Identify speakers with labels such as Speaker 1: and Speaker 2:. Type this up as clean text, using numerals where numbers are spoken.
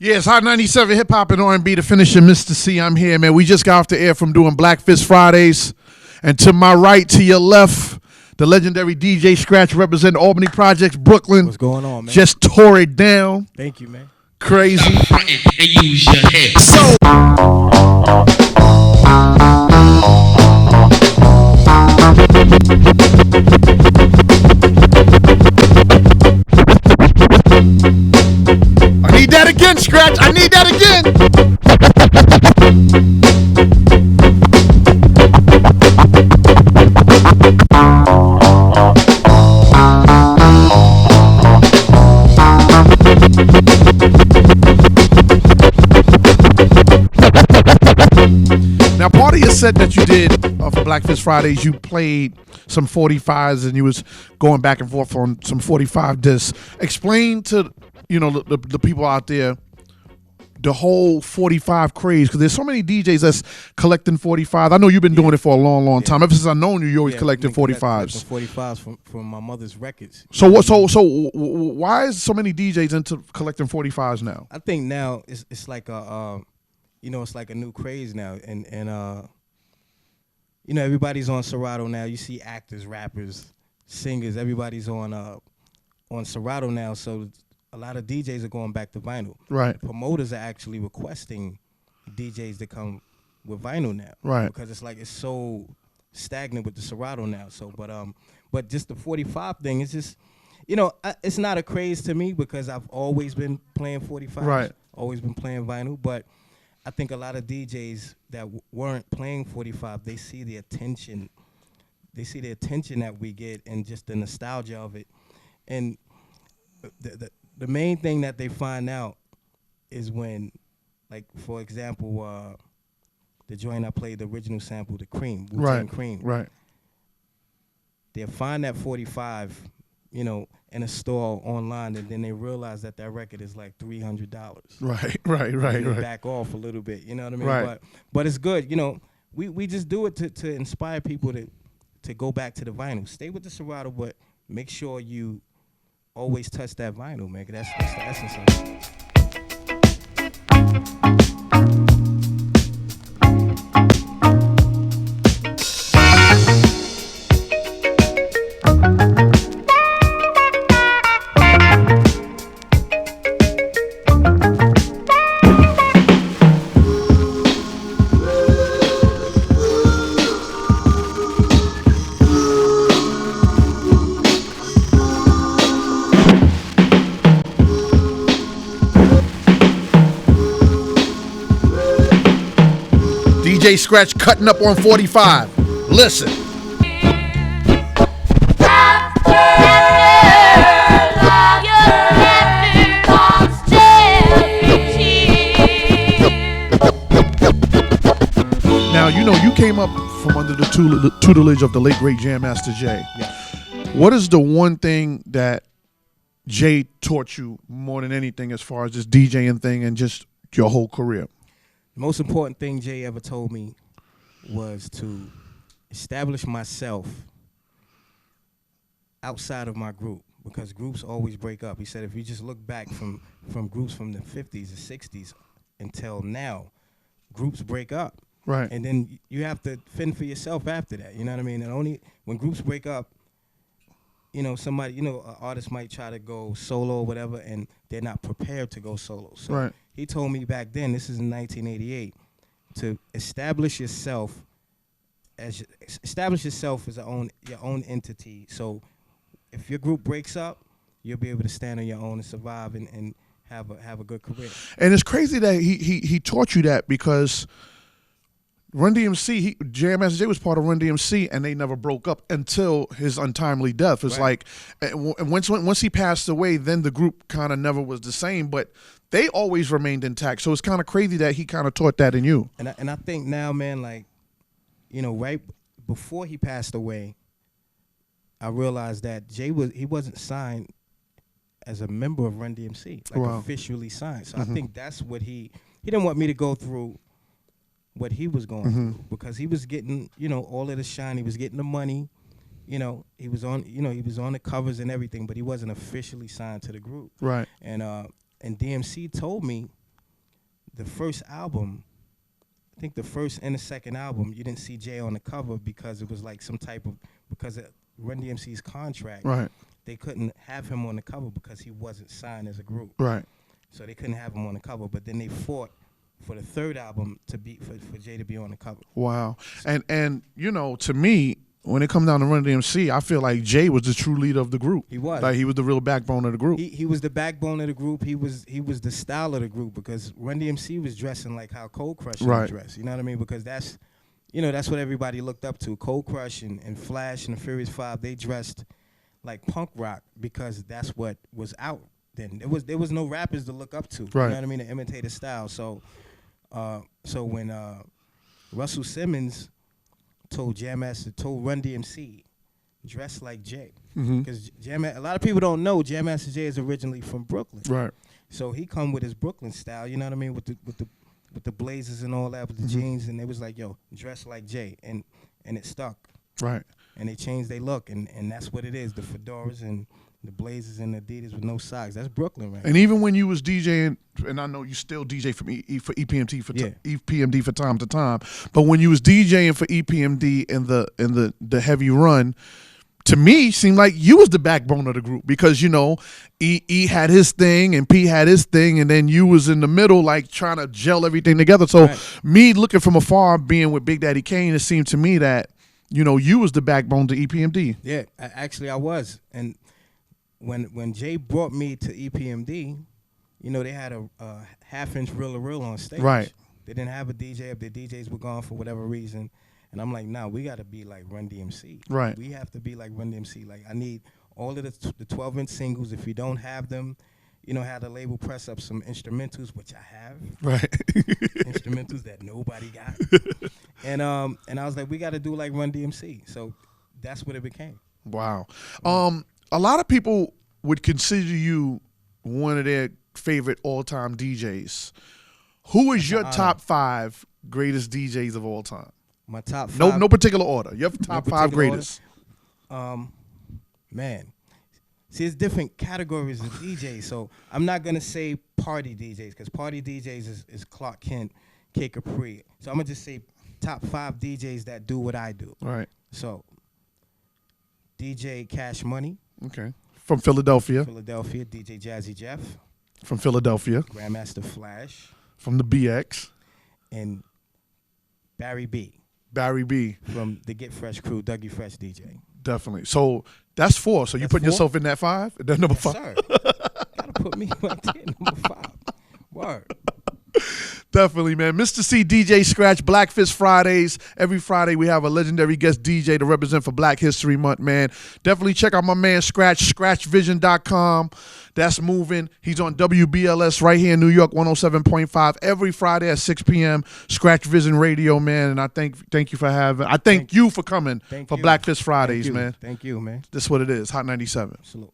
Speaker 1: Yeah, it's Hot 97 Hip Hop and R&B to finish in Mr. C. I'm here, man. We just got off the air from doing Black Fist Fridays. And to my right, to your left, the legendary DJ Scratch representing Albany Projects, Brooklyn.
Speaker 2: What's going on, man?
Speaker 1: Just tore it down.
Speaker 2: Thank you, man.
Speaker 1: Crazy.
Speaker 3: Stop fronting and use your head.
Speaker 1: So. I need that again, Scratch. I need that again. Now, part of your set that you did for Black Fist Fridays, you played some 45s and you was going back and forth on some 45 discs. Explain to the people out there the whole 45 craze, because there's so many DJs that's collecting 45s. I know you've been doing it for a long time. Ever since I've known you, always collecting 45s.
Speaker 2: 45s from my mother's records.
Speaker 1: So why is so many DJs into collecting 45s now?
Speaker 2: I think now it's like a it's like a new craze now, and everybody's on Serato now. You see actors, rappers, singers, everybody's on Serato now. So a lot of DJs are going back to vinyl.
Speaker 1: Right.
Speaker 2: Promoters are actually requesting DJs to come with vinyl now.
Speaker 1: Right.
Speaker 2: Because it's so stagnant with the Serato now. So, but just the 45 thing, it's just, it's not a craze to me because I've always been playing 45.
Speaker 1: Right.
Speaker 2: Always been playing vinyl, but I think a lot of DJs that weren't playing 45, they see the attention that we get and just the nostalgia of it. And the main thing that they find out is when, like, for example, the joint I played, the original sample, the Cream, Wu-Tang Cream.
Speaker 1: Right.
Speaker 2: They'll find that 45, in a store online, and then they realize that record is like $300.
Speaker 1: Right.
Speaker 2: And they back off a little bit, you know what I mean?
Speaker 1: Right.
Speaker 2: But it's good, we just do it to inspire people to go back to the vinyl. Stay with the Serato, but make sure you always touch that vinyl, man. That's the essence of it.
Speaker 1: DJ Scratch cutting up on 45. Listen. Now, you came up from under the tutelage of the late, great Jam Master Jay.
Speaker 2: Yeah.
Speaker 1: What is the one thing that Jay taught you more than anything as far as this DJing thing and just your whole career?
Speaker 2: The most important thing Jay ever told me was to establish myself outside of my group, because groups always break up. He said if you just look back from groups from the 50s, the 60s until now, groups break up.
Speaker 1: Right.
Speaker 2: And then you have to fend for yourself after that, you know what I mean? And only when groups break up, somebody, an artist might try to go solo or whatever, and they're not prepared to go solo. So
Speaker 1: right.
Speaker 2: He told me back then, this is in 1988, to establish yourself as your own entity. So if your group breaks up, you'll be able to stand on your own and survive and have a good career.
Speaker 1: And it's crazy that he taught you that, because Run DMC, Jam Master Jay was part of Run DMC, and they never broke up until his untimely death. It's like, and once he passed away, then the group kind of never was the same, but they always remained intact. So it's kind of crazy that he kind of taught that in you.
Speaker 2: And I think now, man, like, right before he passed away, I realized that Jay wasn't signed as a member of Run DMC, officially signed. So I think that's what he didn't want me to go through what he was going through, because he was getting, all of the shine. He was getting the money. He was on the covers and everything, but he wasn't officially signed to the group.
Speaker 1: Right.
Speaker 2: And DMC told me the first album, I think the first and the second album, you didn't see Jay on the cover because it was like some type of, because of Run DMC's contract.
Speaker 1: Right.
Speaker 2: They couldn't have him on the cover because he wasn't signed as a group.
Speaker 1: Right.
Speaker 2: So they couldn't have him on the cover. But then they fought for the third album to be for Jay to be on the cover.
Speaker 1: Wow. And you know, to me, when it comes down to Run DMC, I feel like Jay was the true leader of the group.
Speaker 2: He was.
Speaker 1: Like he was the real backbone of the group.
Speaker 2: He was the backbone of the group. He was the style of the group because Run DMC was dressing like how Cold Crush would dress. You know what I mean? Because that's, you know, that's what everybody looked up to. Cold Crush and Flash and the Furious Five, they dressed like punk rock because that's what was out then. There was no rappers to look up to.
Speaker 1: Right.
Speaker 2: You know what I mean? To imitate his style. So when Russell Simmons told Run DMC, dress like Jay, because a lot of people don't know Jam Master Jay is originally from Brooklyn.
Speaker 1: Right.
Speaker 2: So he come with his Brooklyn style. You know what I mean? With the blazers and all that, with the jeans, and it was like, yo, dress like Jay, and it stuck.
Speaker 1: Right.
Speaker 2: And they changed their look, and that's what it is. The fedoras and the blazers and the Adidas with no socks. That's Brooklyn, right?
Speaker 1: And even when you was DJing, and I know you still DJ for for EPMD EPMD for time to time, but when you was DJing for EPMD in the heavy run, to me seemed like you was the backbone of the group because, you know, E had his thing and P had his thing, and then you was in the middle like trying to gel everything together. So me looking from afar, being with Big Daddy Kane, it seemed to me that, you know, you was the backbone to EPMD.
Speaker 2: Yeah, actually I was. And when Jay brought me to EPMD, you know, they had a half-inch reel-to-reel on stage.
Speaker 1: Right.
Speaker 2: They didn't have a DJ up. The DJs were gone for whatever reason. And I'm like, nah, we got to be like Run DMC.
Speaker 1: Right.
Speaker 2: We have to be like Run DMC. Like, I need all of the 12-inch singles. If you don't have them, you know, have the label press up some instrumentals, which I have.
Speaker 1: Right.
Speaker 2: Instrumentals that nobody got. And I was like, we got to do like Run DMC. So that's what it became.
Speaker 1: Wow. A lot of people would consider you one of their favorite all-time DJs. Who is your top 5 greatest DJs of all time?
Speaker 2: My top 5.
Speaker 1: No particular order. Your top 5 greatest.
Speaker 2: Man. See, it's different categories of DJs. So I'm not going to say party DJs because party DJs is Clark Kent, K Capri. So I'm going to just say top 5 DJs that do what I do.
Speaker 1: Right.
Speaker 2: So DJ Cash Money.
Speaker 1: Okay. From Philadelphia.
Speaker 2: DJ Jazzy Jeff.
Speaker 1: From Philadelphia.
Speaker 2: Grandmaster Flash.
Speaker 1: From the BX.
Speaker 2: And Barry B.
Speaker 1: From
Speaker 2: the Get Fresh crew, Dougie Fresh DJ.
Speaker 1: Definitely. So that's 4. So you putting yourself in that 5? That's number 5?
Speaker 2: Sir. Gotta put me right there, number 5. Word.
Speaker 1: Definitely, man. Mr. C, DJ Scratch, Black Fist Fridays. Every Friday we have a legendary guest DJ to represent for Black History Month, man. Definitely check out my man Scratch, scratchvision.com. That's moving. He's on WBLS right here in New York, 107.5 every Friday at 6 p.m. Scratch Vision Radio, man. And I thank you for having. I thank you for coming for Black Fist Fridays, man.
Speaker 2: Thank you, man.
Speaker 1: This is what it is. Hot 97.
Speaker 2: Salute.